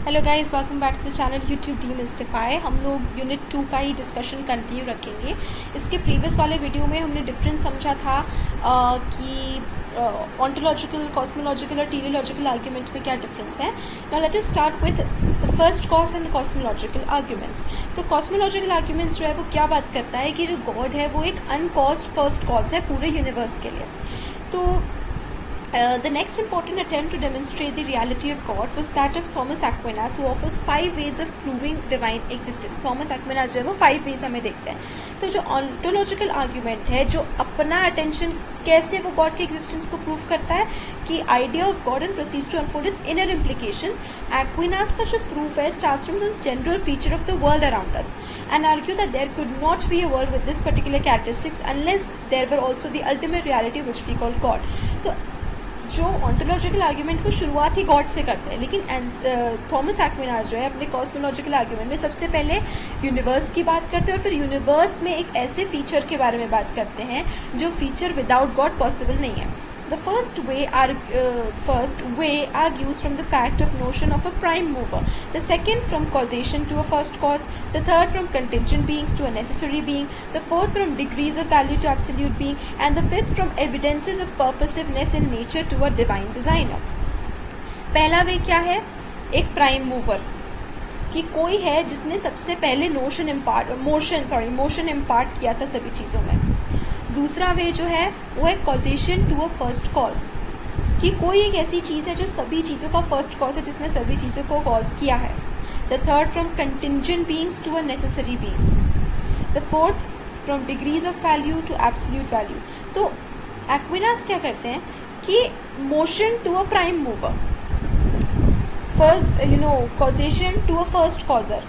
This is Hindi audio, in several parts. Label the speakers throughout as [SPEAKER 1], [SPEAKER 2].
[SPEAKER 1] Hello guys, welcome back to the channel YouTube demystify. हम लोग यूनिट 2 का ही डिस्कशन कंटिन्यू रखेंगे। इसके प्रीवियस वाले वीडियो में हमने डिफरेंस समझा था कि ऑन्टोलॉजिकल, कॉस्मोलॉजिकल और टीलियोलॉजिकल आर्ग्यूमेंट में क्या डिफरेंस है। Now let us start with the first cause and cosmological arguments. तो कॉस्मोलॉजिकल आर्ग्यूमेंट्स जो है वो क्या बात करता है कि जो गॉड है वो एक अनकॉज्ड फर्स्ट कॉज है पूरे यूनिवर्स के लिए। तो the next important attempt to demonstrate the reality of God was that of Thomas Aquinas, who offers 5 ways of proving divine existence. Thomas Aquinas जो है वो 5 ways हमें देखते हैं। तो जो ontological argument है, जो अपना attention कैसे वो God के existence को prove करता है कि idea of God and proceeds to unfold its inner implications. Aquinas का जो proof है starts from some general feature of the world around us and argue that there could not be a world with this particular characteristics unless there were also the ultimate reality which we call God. तो जो ऑन्टोलॉजिकल आर्ग्यूमेंट को शुरुआत ही गॉड से करते हैं, लेकिन थॉमस एक्विनास जो है अपने कॉस्मोलॉजिकल आर्ग्यूमेंट में सबसे पहले यूनिवर्स की बात करते हैं और फिर यूनिवर्स में एक ऐसे फीचर के बारे में बात करते हैं जो फीचर विदाउट गॉड पॉसिबल नहीं है। The first way argues from the fact of notion of a prime mover, the second from causation to a first cause, the third from contingent beings to a necessary being, the fourth from degrees of value to absolute being, and the fifth from evidences of purposiveness in nature to a divine designer. पहला वे क्या है? एक प्राइम मूवर कि कोई है जिसने सबसे पहले मोशन इम्पार्ट किया था सभी चीज़ों में। दूसरा वे जो है वो है causation to a first cause, कि कोई एक ऐसी चीज़ है जो सभी चीज़ों का फर्स्ट कॉज है, जिसने सभी चीज़ों को कॉज किया है। The third from contingent beings to a necessary beings, the fourth from degrees of value to absolute value. तो एक्विनास क्या करते हैं कि motion to a prime mover, first causation to a first causer,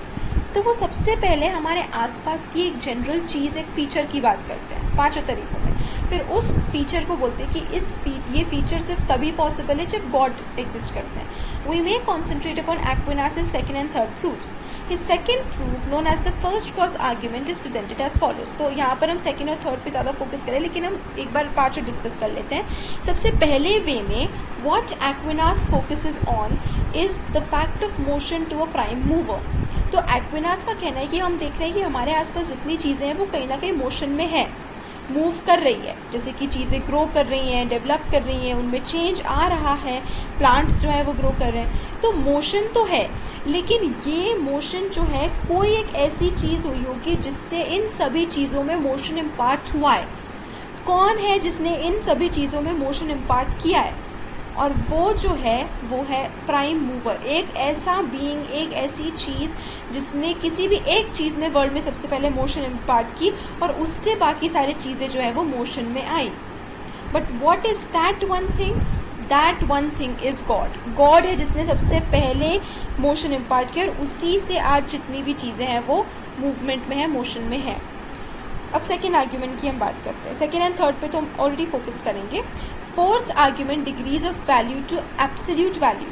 [SPEAKER 1] तो वो सबसे पहले हमारे आसपास की एक जनरल चीज़, एक फीचर की बात करते हैं 5 तरीकों में। फिर उस फीचर को बोलते हैं कि ये फीचर सिर्फ तभी पॉसिबल है जब गॉड एग्जिस्ट करते हैं। We may concentrate upon Aquinas second and third proofs. His second proof known as the first cause argument is presented as follows. तो यहाँ पर हम सेकंड और थर्ड पे ज़्यादा फोकस करें, लेकिन हम एक बार 5 डिस्कस कर लेते हैं। सबसे पहले वे में what Aquinas focuses on is the fact of motion to a prime mover. तो एक्विनास का कहना है कि हम देख रहे हैं कि हमारे आसपास जितनी चीज़ें हैं वो कहीं ना कहीं मोशन में है, मूव कर रही है, जैसे कि चीज़ें ग्रो कर रही हैं, डेवलप कर रही हैं, उनमें चेंज आ रहा है, प्लांट्स जो है वो ग्रो कर रहे हैं, तो मोशन तो है। लेकिन ये मोशन जो है कोई एक ऐसी चीज़ हुई होगी जिससे इन सभी चीज़ों में मोशन इम्पार्ट हुआ है। कौन है जिसने इन सभी चीज़ों में मोशन इम्पार्ट किया है? और वो जो है वो है प्राइम मूवर, एक ऐसा बीइंग, एक ऐसी चीज़ जिसने किसी भी एक चीज़ में वर्ल्ड में सबसे पहले मोशन इम्पार्ट की और उससे बाकी सारी चीज़ें जो है वो मोशन में आई। But what is that one thing? That one thing is God. God है जिसने सबसे पहले मोशन इम्पार्ट किया और उसी से आज जितनी भी चीज़ें हैं वो मूवमेंट में है, मोशन में है। अब सेकेंड आर्ग्यूमेंट की हम बात करते हैं। सेकेंड एंड थर्ड पे तो हम ऑलरेडी फोकस करेंगे। Fourth argument degrees of value to absolute value,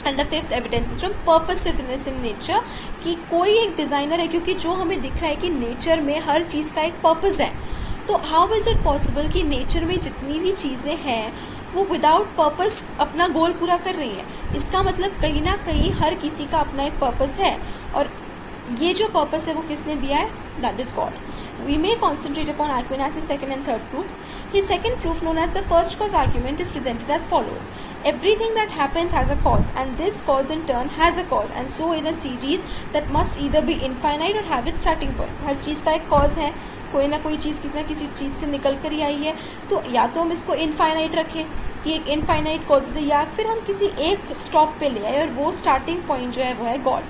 [SPEAKER 1] and the fifth evidence is from purposiveness in nature, कि कोई एक डिज़ाइनर है, क्योंकि जो हमें दिख रहा है कि नेचर में हर चीज़ का एक पर्पस है। तो हाउ इज़ इट पॉसिबल कि नेचर में जितनी भी चीज़ें हैं वो विदाउट पर्पस अपना गोल पूरा कर रही हैं? इसका मतलब कहीं ना कहीं हर किसी का अपना एक पर्पस है, और ये जो पर्पस है वो किसने दिया है? That is God. We may concentrate upon Aquinas' second and third proofs. His second proof, known as the first cause argument, is presented as follows. Everything that happens has a cause, and this cause in turn has a cause, and so in a series that must either be infinite or have its starting point. हर चीज़ का एक cause है, कोई ना कोई चीज़ किसी ना किसी चीज़ से निकल कर ही आई है। तो या तो हम इसको इनफाइनाइट रखें कि एक इनफाइनाइट कॉज है, या फिर हम किसी एक स्टॉप पे ले आए और वो स्टार्टिंग पॉइंट जो है वो है God.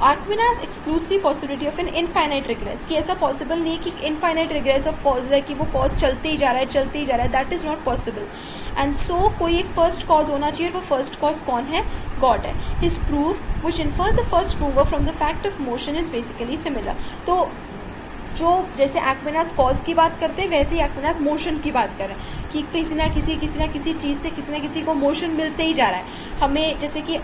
[SPEAKER 1] Aquinas excludes the possibility of an infinite regress, कि ऐसा पॉसिबल नहीं है कि इनफाइनाइट रिग्रेस ऑफ कॉज है, कि वो कॉज चलते ही जा रहा है, that is not possible. And so कोई एक फर्स्ट कॉज होना चाहिए, और वो फर्स्ट कॉज कौन है? गॉड है। His proof which infers the first mover from the fact of motion is basically similar. तो जो जैसे एक्विनास कॉज की बात करते हैं, वैसे ही एक्विनास मोशन की बात कर रहे हैं कि किसी ना किसी चीज़ से किसी ना किसी को मोशन मिलते ही जा रहा है। हमें जैसे कि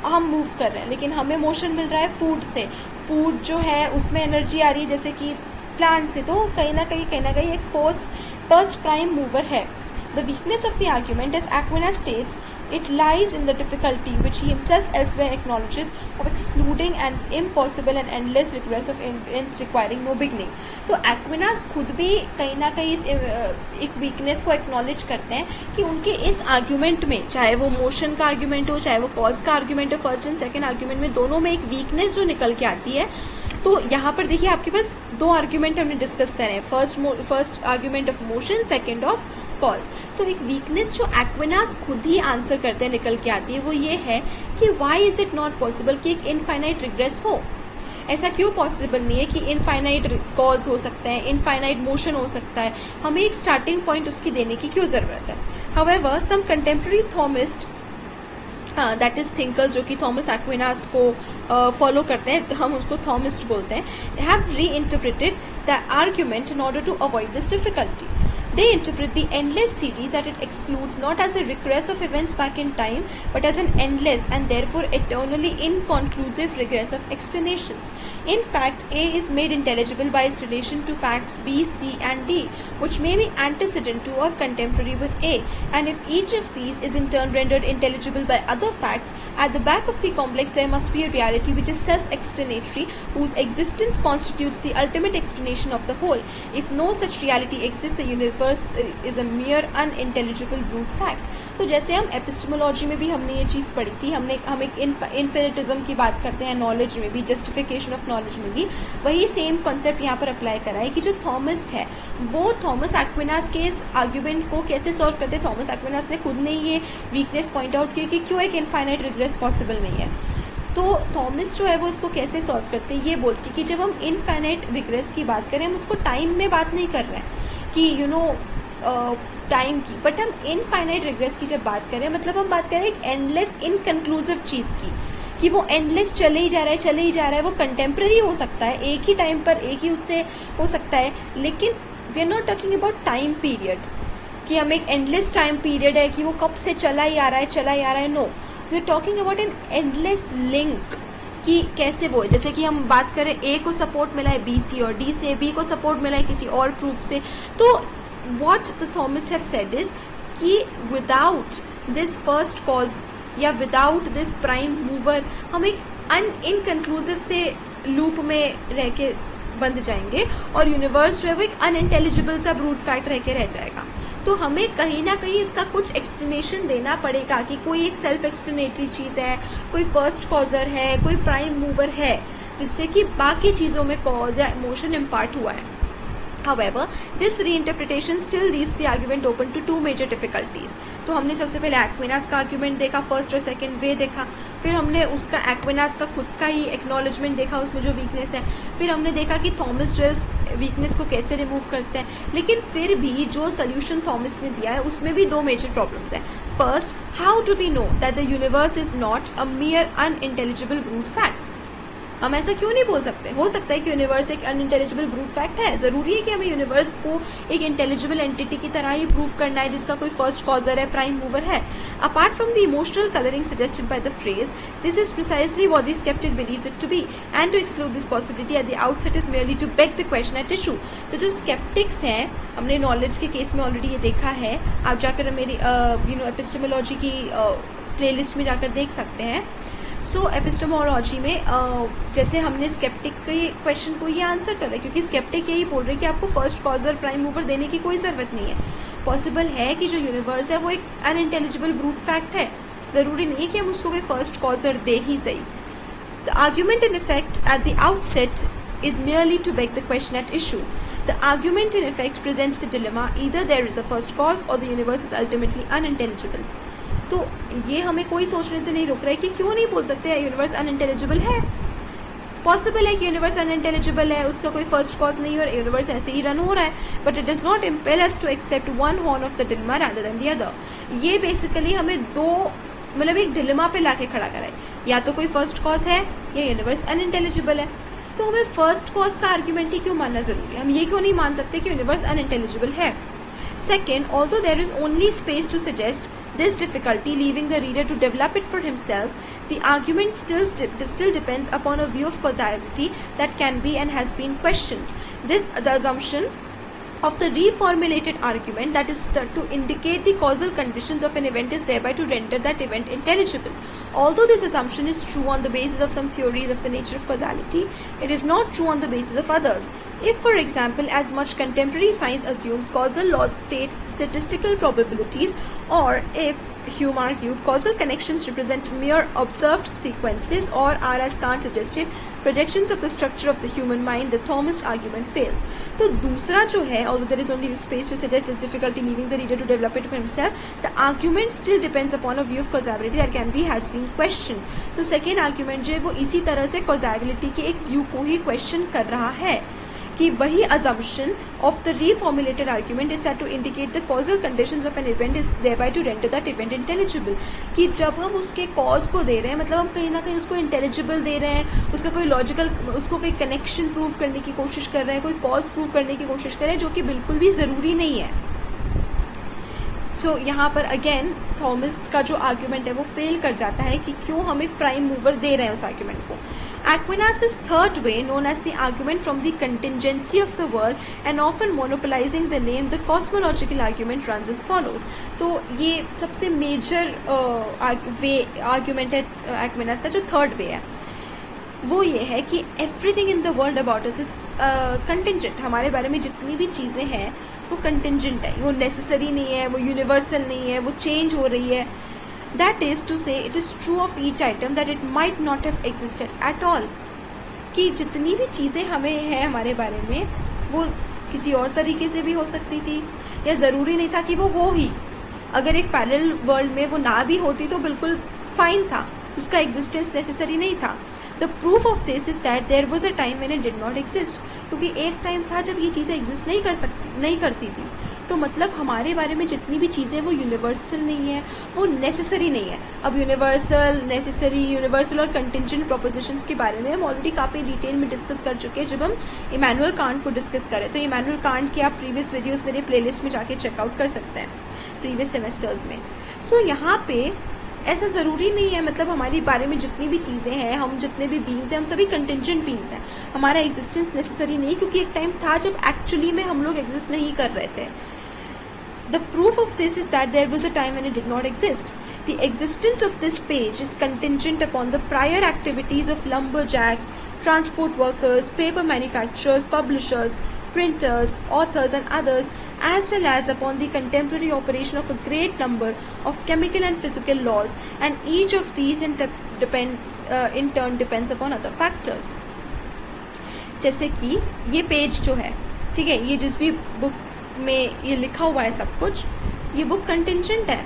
[SPEAKER 1] हम मूव कर रहे हैं, लेकिन हमें मोशन मिल रहा है फूड से, फूड जो है उसमें एनर्जी आ रही है जैसे कि प्लांट से, तो कहीं ना कहीं एक फर्स्ट प्राइम मूवर है। The weakness of the argument, as Aquinas states, It lies in the difficulty, which he himself elsewhere acknowledges, of excluding an impossible and endless regress of events requiring no beginning. तो एक्विनास खुद भी कहीं ना कहीं इस एक वीकनेस को एक्नॉलेज करते हैं कि उनके इस आर्ग्यूमेंट में, चाहे वो मोशन का आर्ग्यूमेंट हो, चाहे वो कॉज का आर्ग्यूमेंट हो, फर्स्ट एंड सेकेंड आर्ग्यूमेंट में दोनों में एक वीकनेस जो निकल के आती है. तो यहाँ पर देखिए आपके पास दो आर्ग्यूमेंट हमने डिस्कस करे हैं, first argument of motion, second of cause. तो एक वीकनेस जो एक्विनास खुद ही आंसर करते हैं निकल के आती है वो ये है कि why is it not possible कि एक इनफाइनाइट रिग्रेस हो. ऐसा क्यों पॉसिबल नहीं है कि इनफाइनाइट कॉज हो सकता है, इनफाइनाइट मोशन हो सकता है, हमें एक स्टार्टिंग पॉइंट उसकी देने की क्यों ज़रूरत है. However some contemporary Thomist, that is thinkers जो कि थॉमस एक्विनास को फॉलो करते हैं, हम उसको थॉमिस्ट बोलते हैं, have reinterpreted the argument in order to avoid this difficulty. They interpret the endless series that it excludes not as a regress of events back in time, but as an endless and therefore eternally inconclusive regress of explanations. In fact, A is made intelligible by its relation to facts B, C and D, which may be antecedent to or contemporary with A, and if each of these is in turn rendered intelligible by other facts, at the back of the complex there must be a reality which is self-explanatory, whose existence constitutes the ultimate explanation of the whole. If no such reality exists, the universe is a mere unintelligible brute fact. तो जैसे हम एपिस्टेमोलॉजी में भी हमने ये चीज़ पढ़ी थी, हम एक इन्फिनिटिज्म की बात करते हैं नॉलेज में भी, जस्टिफिकेशन ऑफ नॉलेज में भी वही सेम कॉन्सेप्ट यहाँ पर अप्लाई करा है कि जो थॉमिस्ट है वो थॉमस एक्विनास के इस आर्ग्यूमेंट को कैसे सॉल्व करते हैं. थॉमस एक्विनास ने खुद ने ये वीकनेस पॉइंट आउट किया कि क्यों एक इनफाइनाइट रिग्रेस पॉसिबल नहीं है. तो थॉमस जो है वो इसको कैसे सॉल्व करते हैं ये बोल के कि जब हम इनफाइनाइट रिग्रेस की बात करें हम उसको टाइम में बात नहीं कर रहे हैं कि टाइम की, बट हम इनफाइनाइट रिग्रेस की जब बात करें मतलब हम बात करें एक एंडलेस इनकंक्लूसिव चीज़ की कि वो एंडलेस चले ही जा रहा है, वो कंटेम्प्रेरी हो सकता है, एक ही टाइम पर एक ही उससे हो सकता है, लेकिन we are not talking about time period कि हम एक एंडलेस टाइम पीरियड है कि वो कब से चला ही आ रहा है. No, we are talking about an endless link कि कैसे वो है. जैसे कि हम बात करें ए को सपोर्ट मिला है बी से और डी से बी को सपोर्ट मिला है किसी और प्रूफ से. तो what the Thomists have said is कि without this first cause या without this prime mover हम एक इनकंक्लूसिव से लूप में रह के बंध जाएंगे और यूनिवर्स जो है वो एक अनइंटेलिजिबल सा ब्रूट फैक्ट रह के रह जाएगा. तो हमें कहीं ना कहीं इसका कुछ एक्सप्लेनेशन देना पड़ेगा कि कोई एक सेल्फ एक्सप्लेनेटरी चीज़ है, कोई फर्स्ट कॉजर है, कोई प्राइम मूवर है जिससे कि बाकी चीज़ों में कॉज या इमोशन इम्पार्ट हुआ है. However, this reinterpretation still leaves the argument open to two major difficulties. तो हमने सबसे पहले एक्विनास का आर्ग्यूमेंट देखा, फर्स्ट और सेकंड वे देखा, फिर हमने उसका एक्विनास का खुद का ही एक्नॉलेजमेंट देखा उसमें जो वीकनेस है, फिर हमने देखा कि थॉमस जो है उस वीकनेस को कैसे रिमूव करते हैं. लेकिन फिर भी जो सोल्यूशन थॉमस ने दिया है उसमें भी दो मेजर प्रॉब्लम्स हैं. First, how do we know that the universe is not a mere unintelligible brute fact. हम ऐसा क्यों नहीं बोल सकते? हो सकता है कि यूनिवर्स एक अनइंटेलिजिबल ब्रूट फैक्ट है, ज़रूरी है कि हमें यूनिवर्स को एक इंटेलिजिबल एंटिटी की तरह ही प्रूव करना है जिसका कोई फर्स्ट कॉजर है, प्राइम मूवर है. Apart from the emotional colouring suggested by the phrase, this is precisely what the sceptic believes it to be, and to exclude this possibility at the outset is merely to beg the question at issue. तो जो स्केप्टिक्स हैं, हमने नॉलेज के केस में ऑलरेडी ये देखा है, आप जाकर मेरी एपिस्टेमोलॉजी की प्लेलिस्ट में जाकर देख सकते हैं. सो एपिस्टेमोलॉजी में जैसे हमने स्केप्टिक के क्वेश्चन को ये आंसर कर रहे हैं क्योंकि स्केप्टिक यही बोल रहे हैं कि आपको फर्स्ट कॉजर प्राइम मूवर देने की कोई ज़रूरत नहीं है. पॉसिबल है कि जो यूनिवर्स है वो एक अनइंटेलिजिबल ब्रूट फैक्ट है, ज़रूरी नहीं है कि हम उसको कोई फर्स्ट कॉजर दे ही सही. The argument in effect at the outset is merely to beg the question at issue. The argument in effect presents the dilemma, either there is a first cause or the universe is ultimately unintelligible. तो ये हमें कोई सोचने से नहीं रोक रहा है कि क्यों नहीं बोल सकते हैं यूनिवर्स अनइंटेलिजिबल है. पॉसिबल है कि यूनिवर्स अनइंटेलिजिबल है, उसका कोई फर्स्ट कॉज नहीं और यूनिवर्स ऐसे ही रन हो रहा है, but it does not impel us to accept one horn of the dilemma rather than the other. ये बेसिकली हमें दो मतलब एक डिलेमा पे लाके खड़ा करा है, या तो कोई फर्स्ट कॉज है या यूनिवर्स अनइंटेलिजिबल है. तो हमें फर्स्ट कॉज का आर्ग्यूमेंट ही क्यों मानना ज़रूरी है? हम ये क्यों नहीं मान सकते कि यूनिवर्स अनइंटेलिजिबल है? Second, although there is only space to suggest this difficulty, leaving the reader to develop it for himself, the argument still depends upon a view of causality that can be and has been questioned. The assumption of the reformulated argument, that is to indicate the causal conditions of an event, is thereby to render that event intelligible. Although this assumption is true on the basis of some theories of the nature of causality, it is not true on the basis of others. If, for example, as much contemporary science assumes causal laws state statistical probabilities, or if, Hume argued, causal connections represent mere observed sequences or are, as Kant suggested, projections of the structure of the human mind, the Thomist argument fails. तो दूसरा जो है, although there is only space to suggest this difficulty, leaving the reader to develop it for himself, the argument still depends upon a view of causality that can be has been questioned. तो second argument जो है वो इसी तरह से causality के एक view को ही question कर रहा है कि वही assumption of the reformulated argument is said to indicate the causal conditions of an event is thereby to render that event intelligible. कि जब हम उसके cause को दे रहे हैं, मतलब हम कहीं ना कहीं उसको intelligible दे रहे हैं, उसका कोई logical, उसको कोई connection prove करने की कोशिश कर रहे हैं, कोई cause prove करने की कोशिश कर रहे हैं, जो कि बिल्कुल भी ज़रूरी नहीं है. यहाँ पर अगेन थॉमस्ट का जो आर्ग्यूमेंट है वो फेल कर जाता है कि क्यों हम एक प्राइम मूवर दे रहे हैं उस आर्ग्यूमेंट को. Aquinas' third way, known as the argument from the contingency of the world and often monopolizing the name, the cosmological argument, runs as follows. तो ये सबसे मेजर आर्ग्यूमेंट है Aquinas का, जो थर्ड वे है वो ये है कि everything in the world about us is contingent. हमारे बारे में जितनी भी चीज़ें हैं वो कंटिंजेंट है, वो नेसेसरी नहीं है, वो यूनिवर्सल नहीं है, वो चेंज हो रही है. That is to say, it is true of each item that it might not have existed at all. कि जितनी भी चीज़ें हमें हैं हमारे बारे में वो किसी और तरीके से भी हो सकती थी, या ज़रूरी नहीं था कि वो हो ही. अगर एक पैरेलल वर्ल्ड में वो ना भी होती तो बिल्कुल फाइन था, उसका एग्जिस्टेंस नेसेसरी नहीं था. The proof of this is that there was a time when it did not exist. क्योंकि एक टाइम था जब ये चीज़ें एग्जिस्ट नहीं करती थी. तो मतलब हमारे बारे में जितनी भी चीज़ें वो यूनिवर्सल नहीं है, वो नेसेसरी नहीं है. अब यूनिवर्सल, नेसेसरी, यूनिवर्सल और कंटिंजेंट प्रोपोजिशंस के बारे में हम ऑलरेडी काफ़ी डिटेल में डिस्कस कर चुके हैं जब हम इमैनुअल कांट को डिस्कस करें. तो इमैनुअल कांट के आप प्रीवियस वीडियोस मेरे प्लेलिस्ट में जाके चेकआउट कर सकते हैं प्रीवियस सेमेस्टर्स में. यहाँ पे ऐसा ज़रूरी नहीं है, मतलब हमारे बारे में जितनी भी चीज़ें हैं, हम जितने भी बींग्स हैं, हम सभी कंटिंजेंट बींग्स हैं. हमारा एग्जिस्टेंस नेसेसरी नहीं, क्योंकि एक टाइम था जब एक्चुअली में हम लोग एग्जिस्ट नहीं कर रहे थे. The proof of this is that there was a time when it did not exist. The existence of this page is contingent upon the prior activities of lumberjacks, transport workers, paper manufacturers, publishers, printers, authors and others, as well as upon the contemporary operation of a great number of chemical and physical laws, and each of these in turn depends upon other factors. जैसे कि ये पेज जो है, ठीक है, ये जिस भी बुक में ये लिखा हुआ है सब कुछ, ये बुक कंटिंजेंट है.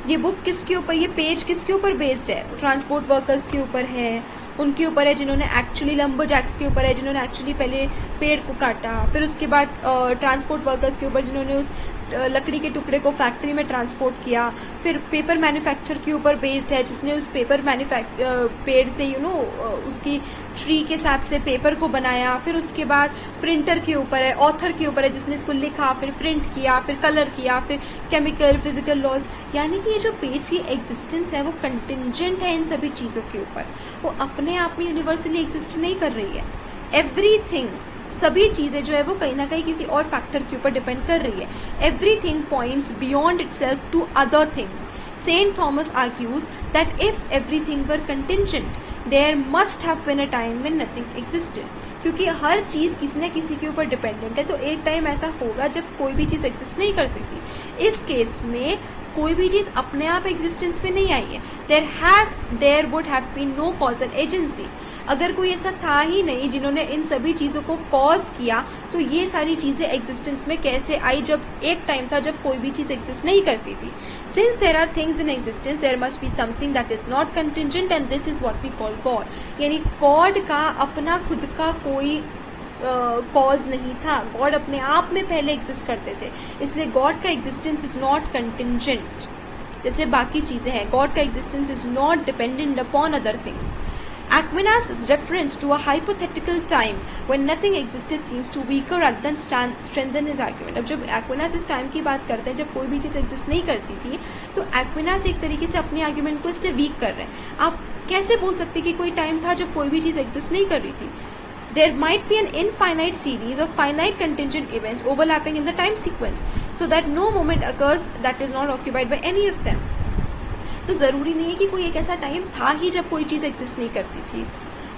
[SPEAKER 1] ये बुक किसके ऊपर, ये पेज किसके ऊपर बेस्ड है? ट्रांसपोर्ट वर्कर्स के ऊपर है, उनके ऊपर है जिन्होंने एक्चुअली, लंबरजैक्स के ऊपर है जिन्होंने एक्चुअली पहले पेड़ को काटा, फिर उसके बाद ट्रांसपोर्ट वर्कर्स के ऊपर जिन्होंने उस लकड़ी के टुकड़े को फैक्ट्री में ट्रांसपोर्ट किया, फिर पेपर मैन्युफैक्चर के ऊपर बेस्ड है जिसने उस पेड़ से उसकी ट्री के हिसाब से पेपर को बनाया, फिर उसके बाद प्रिंटर के ऊपर है, ऑथर के ऊपर है जिसने इसको लिखा, फिर प्रिंट किया, फिर कलर किया, फिर केमिकल, फिजिकल लॉज. यानी कि ये जो पेज की एग्जिस्टेंस है वो कंटिंजेंट है इन सभी चीज़ों के ऊपर, वो अपने आप में यूनिवर्सली एग्जिस्ट नहीं कर रही है. एवरीथिंग, सभी चीज़ें जो है वो कहीं ना कहीं किसी और फैक्टर के ऊपर डिपेंड कर रही है. Everything points beyond itself to other things. Saint Thomas argues that if everything were contingent there must have been a time when nothing existed. क्योंकि हर चीज़ किसी न किसी के ऊपर डिपेंडेंट है, तो एक टाइम ऐसा होगा जब कोई भी चीज़ एग्जिस्ट नहीं करती थी. इस केस में कोई भी चीज़ अपने आप एग्जिस्टेंस में नहीं आई है. There would have been no causal agency. अगर कोई ऐसा था ही नहीं जिन्होंने इन सभी चीज़ों को कॉज किया, तो ये सारी चीज़ें एग्जिस्टेंस में कैसे आई जब एक टाइम था जब कोई भी चीज़ एग्जिस्ट नहीं करती थी. Since there are things in existence there must be something that is not contingent and this is what we call God. यानी गॉड का अपना खुद का कोई कॉज नहीं था. गॉड अपने आप में पहले एग्जिस्ट करते थे, इसलिए गॉड का एग्जिस्टेंस इज नॉट कंटिंजेंट जैसे बाकी चीज़ें हैं. गॉड का existence is not dependent upon other things. Aquinas' reference to a hypothetical time when nothing existed seems to weaker rather than strengthen his argument. अब जब Aquinas इस टाइम की बात करते हैं जब कोई भी चीज़ एग्जिस्ट नहीं करती थी, तो Aquinas एक तरीके से अपने आर्ग्यूमेंट को इससे वीक कर रहे हैं. आप कैसे बोल सकते कि कोई टाइम था जब कोई भी चीज़ एग्जिस्ट नहीं कर रही थी? there might be an infinite series of finite contingent events overlapping in the time sequence, so that no moment occurs that is not occupied by any of them. तो ज़रूरी नहीं है कि कोई एक ऐसा टाइम था ही जब कोई चीज़ एग्जिस्ट नहीं करती थी.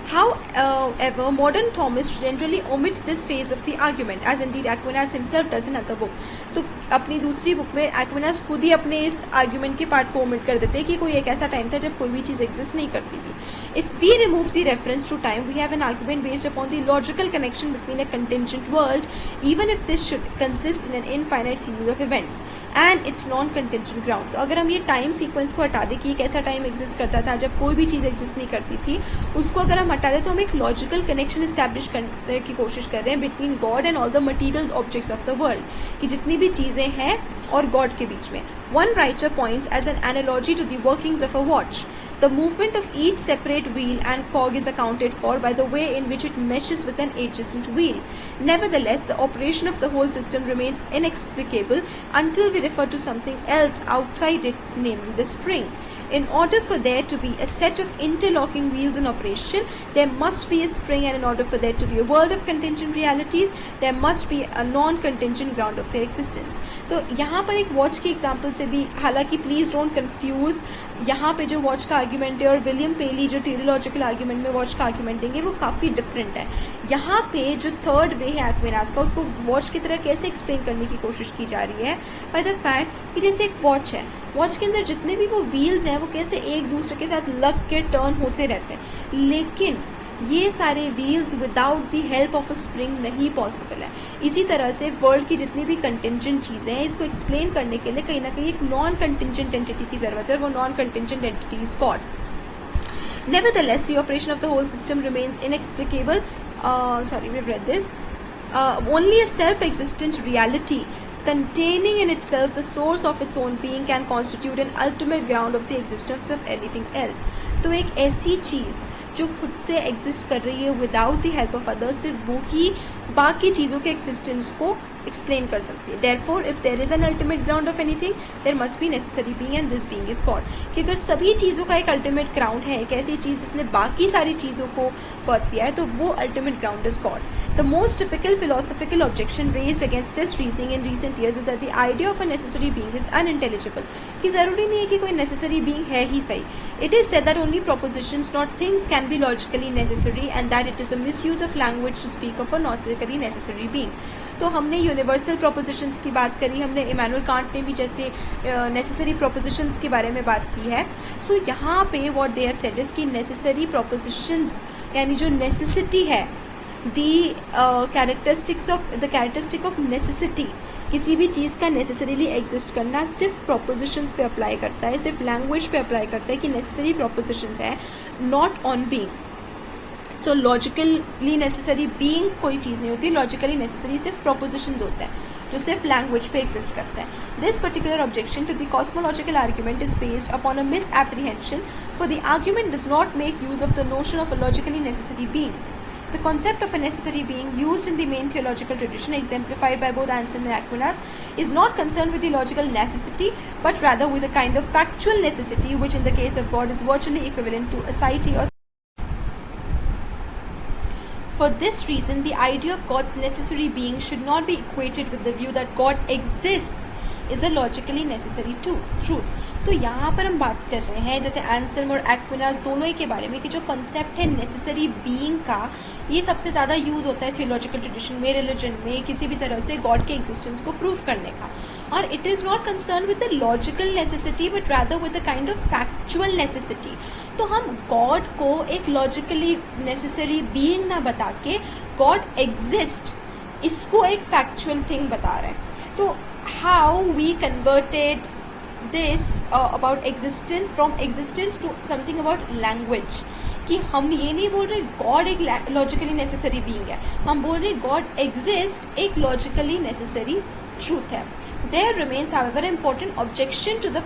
[SPEAKER 1] However, modern Thomists generally omit this phase of the argument, as indeed Aquinas himself does in another book. तो अपनी दूसरी बुक में Aquinas खुद ही अपने इस आर्ग्यूमेंट के पार्ट को ओमिट कर देते हैं कि कोई एक ऐसा टाइम था जब कोई भी चीज़ एग्जिस्ट नहीं करती थी. If we remove the reference to time, we have an argument based upon the logical connection between a contingent world, even if this should consist in an infinite series of events, and its non-contingent ground. तो अगर हम ये टाइम सीक्वेंस को हटा दें कि एक ऐसा टाइम एग्जिस्ट करता था जब कोई भी चीज़ एग्जिस्ट नहीं करती थी, उसको अगर हम हटा दें तो हम एक लॉजिकल कनेक्शन इस्टेब्लिश करने की कोशिश कर रहे हैं between God and all the material objects of the world, कि जितनी भी चीज़ें हैं और गॉड के बीच में. One writer points as an analogy to the workings of a watch. The movement of each separate wheel and cog is accounted for by the way in which it meshes with an adjacent wheel. Nevertheless, the operation of the whole system remains inexplicable until we refer to something else outside it, namely the spring. In order for there to be a set of interlocking wheels in operation, there must be a spring, and in order for there to be a world of contingent realities, there must be a non-contingent ground of their existence. तो यहाँ पर एक वॉच की एग्जाम्पल से भी, हालांकि प्लीज़ डोंट कंफ्यूज, यहाँ पे जो वॉच का आर्ग्यूमेंट है और विलियम पेली जो टेलियोलॉजिकल आर्ग्यूमेंट में वॉच का आर्ग्यूमेंट देंगे वो काफ़ी डिफरेंट है. यहाँ पे जो थर्ड वे है एक्विनास का, उसको वॉच की तरह कैसे एक्सप्लेन करने की कोशिश की जा रही है बाय द फैक्ट कि जैसे एक वॉच है, वॉच के अंदर जितने भी वो व्हील्स हैं वो कैसे एक दूसरे के साथ लग के टर्न होते रहते हैं, लेकिन ये सारे wheels without the help of a spring नहीं पॉसिबल है. इसी तरह से वर्ल्ड की जितनी भी कंटिंजेंट चीज़ें हैं, इसको एक्सप्लेन करने के लिए कहीं ना कहीं एक नॉन कंटिंजेंट एंटिटी की ज़रूरत है, और वो non contingent entity is God. Nevertheless, the operation of the whole system remains inexplicable. We've read this. Only a self-existent reality containing in itself the source of its own being can constitute an ultimate ground of the existence of anything else. तो एक ऐसी चीज़ जो खुद से एग्जिस्ट कर रही है without the help of others, सिर्फ वो ही बाकी चीज़ों के एक्सिस्टेंस को एक्सप्लेन कर सकती है. Therefore if there is an ultimate ground of anything, there must be necessary being, and this being is God. कि अगर सभी चीज़ों का एक अल्टीमेट ग्राउंड है, एक ऐसी चीज़ जिसने बाकी सारी चीज़ों को बर्थ दिया है, तो वो ultimate ground is God. The most typical philosophical objection raised against this reasoning in recent years is that the idea of a necessary being is unintelligible. कि ज़रूरी नहीं है कि कोई नेसेसरी बीइंग है ही सही. It is said that only propositions not things can be logically necessary, and that it is a misuse of language to speak of a logically necessary being. तो हमने यूनिवर्सल प्रोपोजिशंस की बात करी, हमने इमैनुअल कांट ने भी जैसे नेसेसरी प्रोपोजिशंस के बारे में बात की है. सो यहाँ पे what they have said is कि नेसेसरी प्रोपोजिशंस यानी जो नेसेसिटी है, द कैरेक्टरिस्टिक ऑफ नेसेसिटी, किसी भी चीज़ का नेसेसरीली एग्जिस्ट करना सिर्फ प्रोपोजिशंस पे अप्लाई करता है, सिर्फ लैंग्वेज पे अप्लाई करता है कि नेसेसरी प्रोपोजिशंस है, not on being. So logically necessary being कोई चीज़ नहीं होती, लॉजिकली नेसेसरी सिर्फ प्रोपोजिशंस होते हैं जो सिर्फ लैंग्वेज पे एग्जिस्ट करते हैं. This particular objection to the cosmological argument is based upon a misapprehension, for the argument does not make use of the notion of a logically necessary being. The concept of a necessary being used in the main theological tradition, exemplified by both Anselm and Aquinas, is not concerned with the logical necessity, but rather with a kind of factual necessity, which in the case of God is virtually equivalent to aseity or. For this reason, the idea of God's necessary being should not be equated with the view that God exists is a logically necessary truth. तो यहाँ पर हम बात कर रहे हैं जैसे एंसेल्म और एक्विनास दोनों ही के बारे में कि जो कॉन्सेप्ट है नेसेसरी बीइंग का, ये सबसे ज़्यादा यूज़ होता है थियोलॉजिकल ट्रेडिशन में, रिलीजन में, किसी भी तरह से गॉड के एग्जिस्टेंस को प्रूव करने का. और it is not concern with the logical necessity but rather with the kind of factual necessity. तो हम गॉड को एक लॉजिकली नेसेसरी बीइंग ना बता के गॉड एग्जिस्ट, इसको एक फैक्चुअल थिंग बता रहे हैं. तो how we converted this about existence from existence to something about language, कि हम ये नहीं बोल रहे गॉड एक लॉजिकली नेसेसरी बीइंग है, हम बोल रहे गॉड एग्जिस्ट एक लॉजिकली नेसेसरी ट्रूथ है. There remains, however, an important objection to the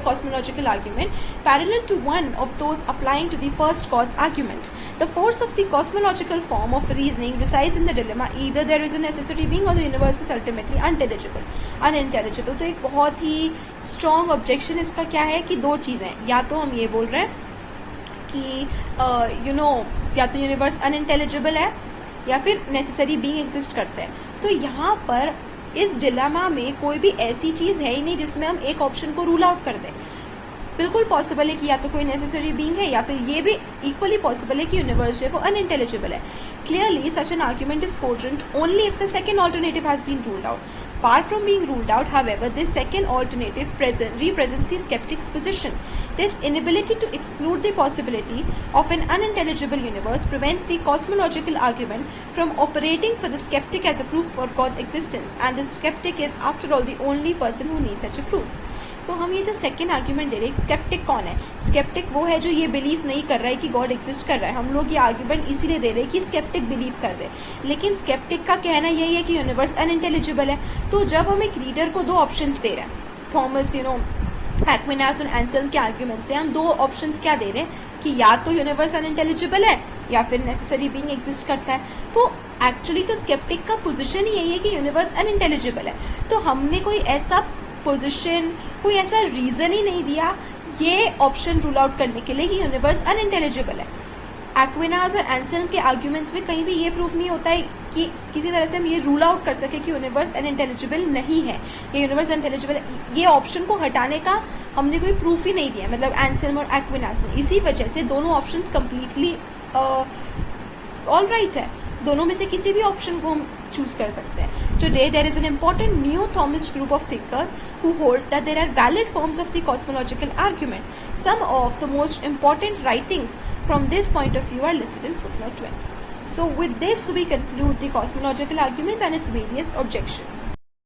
[SPEAKER 1] cosmological argument, parallel to one of those applying to the first cause argument. The force of the cosmological form of reasoning resides in the dilemma: either there is a necessary being or the universe is ultimately unintelligible. तो एक बहुत ही strong objection इसका क्या है कि दो चीज़ें, या तो हम ये बोल रहे हैं कि या तो यूनिवर्स अनइंटेलिजिबल है या फिर नेसेसरी बीइंग एग्जिस्ट करते हैं। तो यहाँ पर इस डिलेमा में कोई भी ऐसी चीज़ है ही नहीं जिसमें हम एक ऑप्शन को रूल आउट कर दें। बिल्कुल पॉसिबल है कि या तो कोई नेसेसरी बीइंग है या फिर ये भी इक्वली पॉसिबल है कि यूनिवर्स जो है वो अनइंटेलिजिबल है। Clearly such an argument is cogent only if the second alternative has been ruled out. Far from being ruled out, however, this second alternative represents the skeptic's position. This inability to exclude the possibility of an unintelligible universe prevents the cosmological argument from operating for the skeptic as a proof for God's existence, and the skeptic is, after all, the only person who needs such a proof. तो हम ये जो सेकेंड आर्ग्यूमेंट दे रहे हैं, स्केप्टिक कौन है? स्केप्टिक वो है जो ये बिलीव नहीं कर रहा है कि गॉड एग्जिस्ट कर रहा है। हम लोग ये आर्ग्यूमेंट इसीलिए दे रहे हैं कि स्केप्टिक बिलीव कर दे, लेकिन स्केप्टिक का कहना यही है कि यूनिवर्स अनइंटेलिजिबल है। तो जब हम एक रीडर को दो ऑप्शंस दे रहे हैं, थॉमस एक्विनास और एंसेल्म के आर्ग्यूमेंट से हम दो ऑप्शंस क्या दे रहे हैं कि या तो यूनिवर्स अनइंटेलिजिबल है या फिर नेसेसरी बीइंग एग्जिस्ट करता है। तो एक्चुअली तो स्केप्टिक का पोजिशन ही यही है कि यूनिवर्स अनइंटेलिजिबल है। तो हमने कोई ऐसा पोजीशन, कोई ऐसा रीज़न ही नहीं दिया ये ऑप्शन रूल आउट करने के लिए कि यूनिवर्स अनइंटेलिजिबल है। एक्विनास और एंसेल्म के आर्ग्यूमेंट्स में कहीं भी ये प्रूफ नहीं होता है कि किसी तरह से हम ये रूल आउट कर सके कि यूनिवर्स अनइंटेलिजिबल नहीं है, ये यूनिवर्स अनइंटेलिजिबल है। ये ऑप्शन को हटाने का हमने कोई प्रूफ ही नहीं दिया, मतलब एंसेल्म और एक्विनास ने। इसी वजह से दोनों ऑप्शंस कंप्लीटली ऑल राइट है, दोनों में से किसी भी ऑप्शन को हम चूज कर सकते हैं। Today there is an important new Thomist group of thinkers who hold that there are valid forms of the cosmological argument. Some of the most important writings from this point of view are listed in footnote 20. So with this we conclude the cosmological arguments and its various objections.